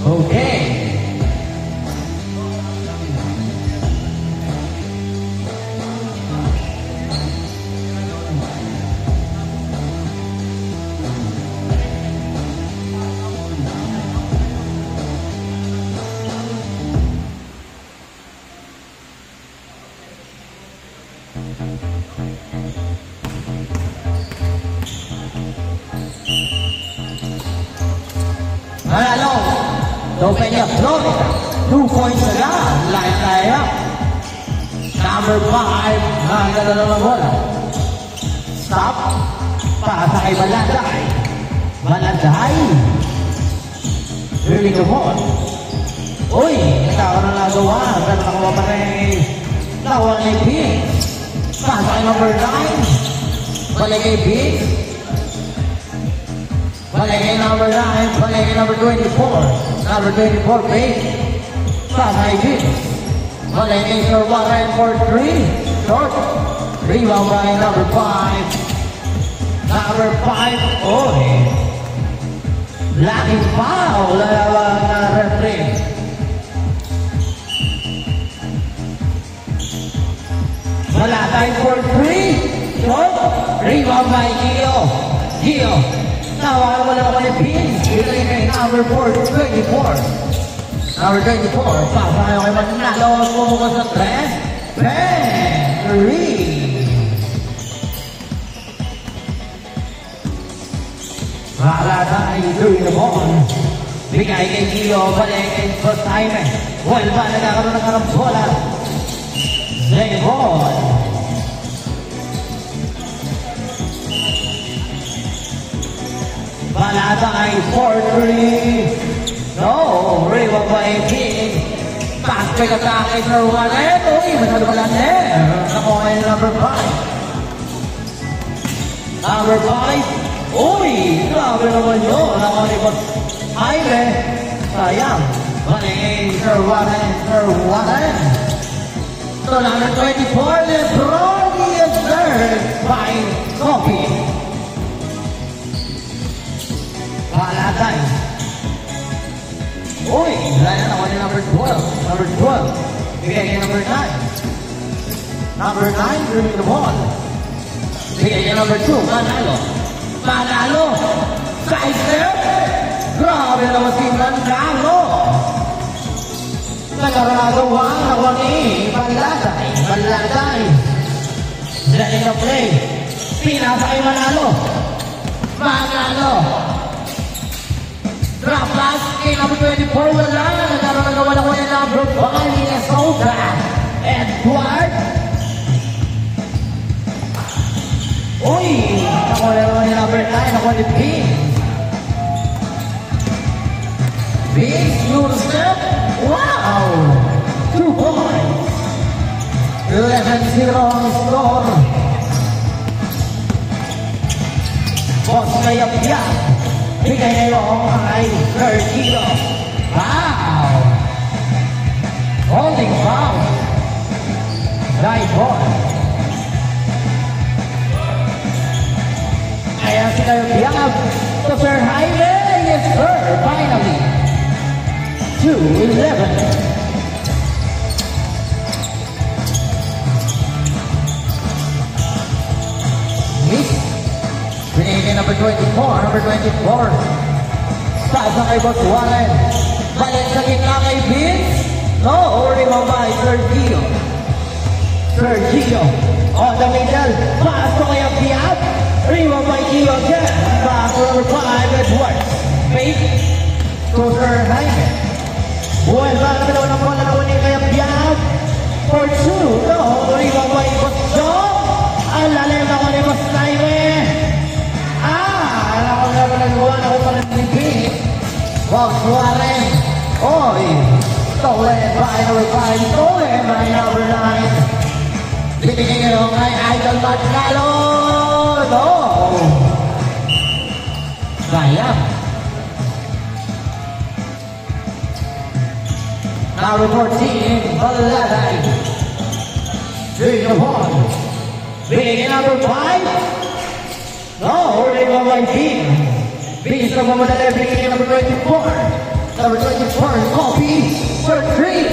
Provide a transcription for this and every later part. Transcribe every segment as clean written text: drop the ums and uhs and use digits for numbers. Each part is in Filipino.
Okay. Hello, don't make it float. 2 points na lang. Line tayo. Number 5. Nagala naman bola. Stop. Pasa kay Balanday. Balanday. Really good ball. Uy, ikaw na nagawa. Pero nakawa pa rin. Nakuha ni Biggs. Pasa kay number 9. Balik kay Biggs. Balik kay number 9. Balik kay number 24. Number 24, Biggs. Pasa kay Biggs. Balik kay Sir Warren for 3. Short. Rebound by number 5. Number 5. Uy. Lucky foul. Lalawang na referee. Wala tayo for 3. Short. Rebound by Gio. Gio. Nawala mo naman ni Pin. Ilagay kay number 4. 24. Number 24. Papayo kay Manalo. Pumukas sa 3. 3. Wala tayo doing the ball. Bigay kay Gio. Balik kay first time. Well ba nagkakaroon ng karambola. Second ball. Balatay 4-3. No, rebound by King. Pass kay Katake Sir Warren. Uy, masyado pala nakuha yung number 5. Number 5. Uy, grabe naman yun. Nakuha ni Boss Jaime. Sayang. Balik Sir Warren. Sir Warren. So number 24, LeBron is third by Coffee. Balatay. Uy, wala na naman yung number 12. Number 12. Bigay kay number 9. Number 9, bring the ball. Bigay kay number 2, Manalo. Manalo. Side step. Grabe naman si Manalo. Nagkaragawa ako ni Balatay. Balatay. Letting the play. Pinasa kay Manalo. Manalo. Drop pass kay number 24. Wala na. Nagkaragawa ako ni number 5. Minnesota. Edward. Uy. Nakuha naman ni number 9. Nakuha ni Pink. Big new step. Wow! 2 points. 11-0 ang score. Boss Mayapya. Bigay ngayon kay Sergio. Wow! Holding foul. Right ball. Kaya si Mayapya to Sir Jaime. Yes, sir. Finally. 2-11. Miss. Pinigay number 24. Number 24. Pasa kay Boss Warren. Balik sa gitna kay Vince. No, rebound by Sergio. Sergio. On the middle. Pass to kay Abiab. Rebound by Gio again. Back to number 5. Edwards. Fake. To Sir Jaime. Buwan ba naman naman ang bola na unin kay Abiab. For 2. No, rebound by Boss John. Ang lalim na ko ni Boss Jaime. Alam ko naman nagawa na ko pala ni Pink. Boss Warren. Oy. Stolen by number 5. Stolen by number 9. Bibigay nyo kay Idol Manalo. No. Sayang. Number 14, Balatay. Big one. Big number 5. No, rebound by King. Big sa Mamadali, big number 24. Number 24, Coffee for 3.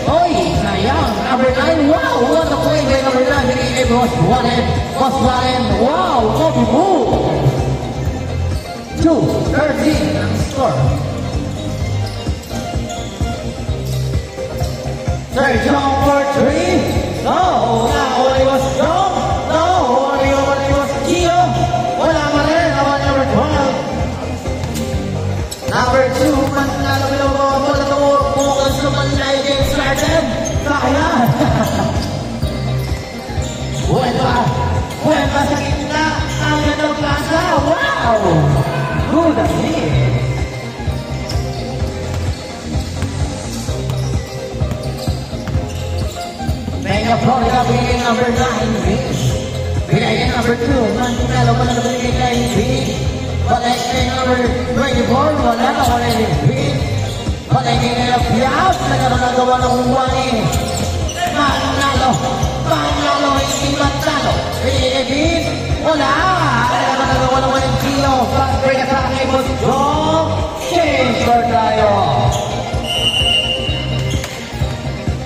Oy, sayang. Number 9, wow, what a play by number 9. Binigay kay Boss Warren. Boss Warren, wow, Coffee move. 2-13 ang score. Third jump for 3. No, now it was jump. No, it was Gio. Wala pa rin. Number 12. Number 2, Manalo Bilogo. Wala ito. Focus naman na game started. Kaya. Buwan sa gitna. Ang gandang plaza. Wow! Good at me. Mega Florida binigay number 9, Vince. Binigay number 2, Manalo pa na binigay kay Vince. Balik kay number 24, wala na kay Vince. Balik kay nila Piaz, nagkaroon na gawa ng 1 Manalo, hindi Manalo. Binigay kay Vince, wala. Nagkaroon na gawa ng 1 Gio. Fast break attack kay Boss Jong. Change for tayo.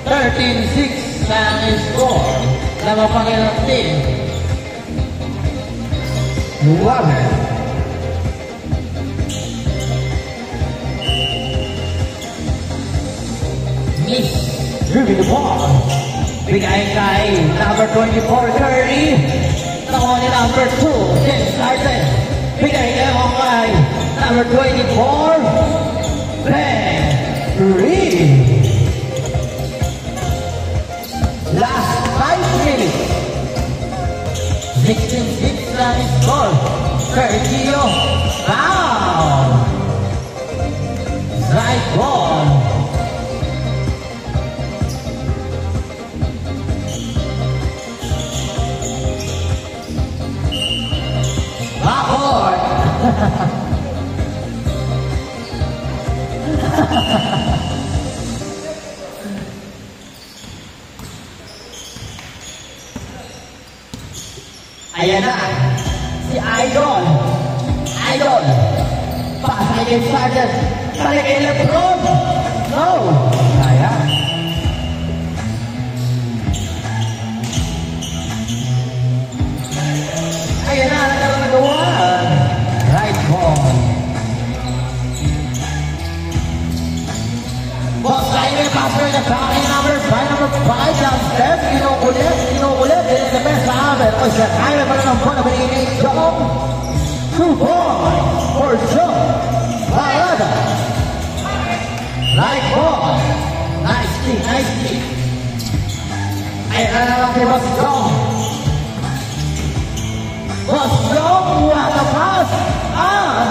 13-6. Ang score na mapangilang team. Warren. Miss dribbling the ball. Bigay kay number 24, Curry. Nakuha ni number 2, James Carter. Bigay kay number 24, Ben Reed. Last 5 minutes. 16-6 ang score. Sergio Pao. Right ball. Backcourt. Ayan na, si Idol. Pasay kay Sargent. Balik kay Lebron. No. Ayan. Ayan na, nagagawa. Right ball. Boss Jaime Pastor na sa akin number 5 downstairs. Kinukulit. Din the best sa amin. O siya, Jaime pa rin ang bola. Binigay kay Jong. 2 points for Jong. Parada. Right ball. Nice kick. Ayan na lang kay Boss Jong. Boss Jong, what a pass.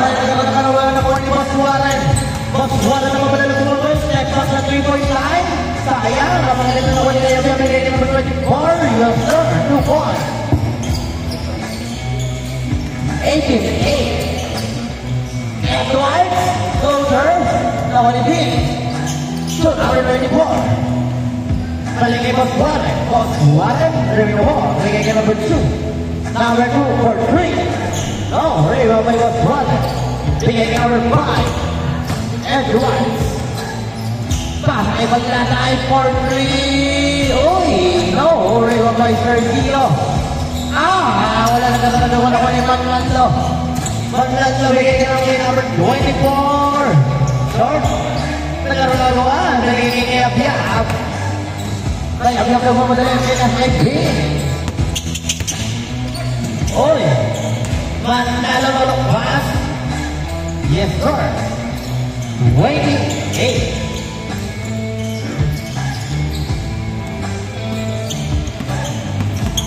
Nagkakaroon na po ni Boss Warren. Boss Warren naman pala na tumulong. Next pass na 3-point line. Sayang, kapag na wala yung binigay ng number 24. Yes sir, 2 points. 18-8. Edwards, closer. Nawa ni Dean. Shoot, number 24. Balik kay Boss Warren. Boss Warren, review the ball. Bigay kay number 2. Number 2 for 3. No, review by Boss Warren. Bigay kay number 5. Edwards. Pass ay paglatay for 3. Uy, no, review by Sergio. Wala na katatawa na ko ni Manlanlo. Manlanlo, bigay kay number 24. Short. Nagkaroon nagiging kay Abiab. Kaya Abiab na mamadali ang kay Oy, Manalo ng pass. Yes, sir. 28.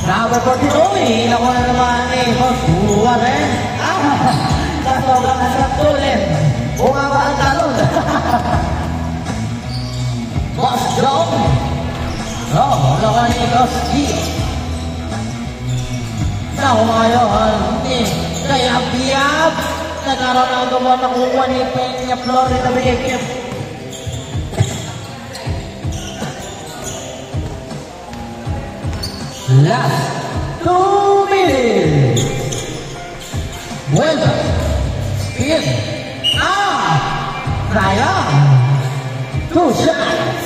Number 40. Uy, nakuha na naman ni Boss Warren. Sobrang nasaktulit. Bumaba ang talon. Boss Jong. Nakuha ni Boss G. Ngayon, kaya Biab, nagkaroon ang gawa ng kukuha ni Peña Florida Bigay. Last 2 minutes. Vuelta. Spin. Sayang. 2 shots.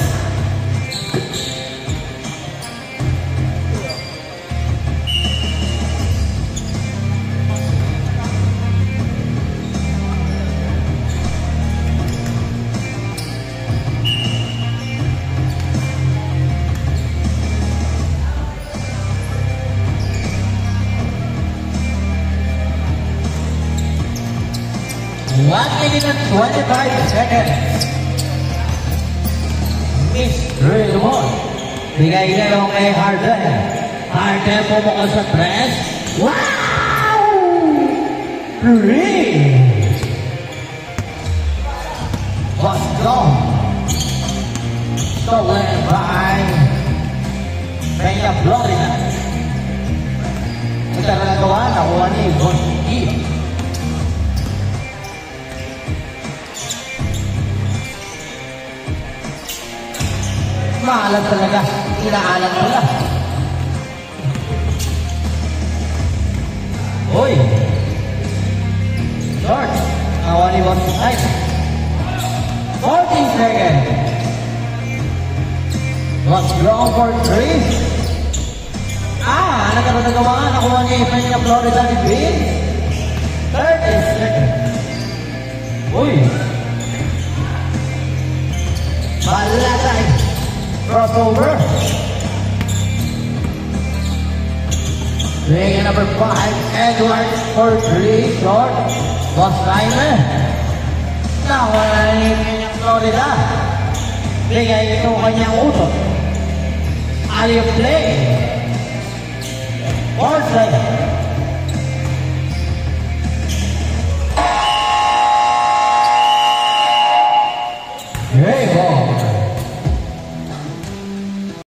One minute and 25 seconds. Miss Drill 1. Bigay kayo kay Harden. Harden pumuko sa press. Wow! 3. Was gone. Stolen by Peña Florida. Ito na nagawa. Nakuha ni Bonski. Maalat talaga. Inaalat nila. Uy! Short. Nawali 1 14 seconds. Was long for 3. Nagkaroon nakuha ni Peña Florida ni Bill. 30 seconds. Uy! Balatay. Crossover. Ring number 5, Edwards for 3, short. Boss timer. Nawala ni Peña Florida. Bigay ito kanyang utot. Alley play. Fourth play. Great ball.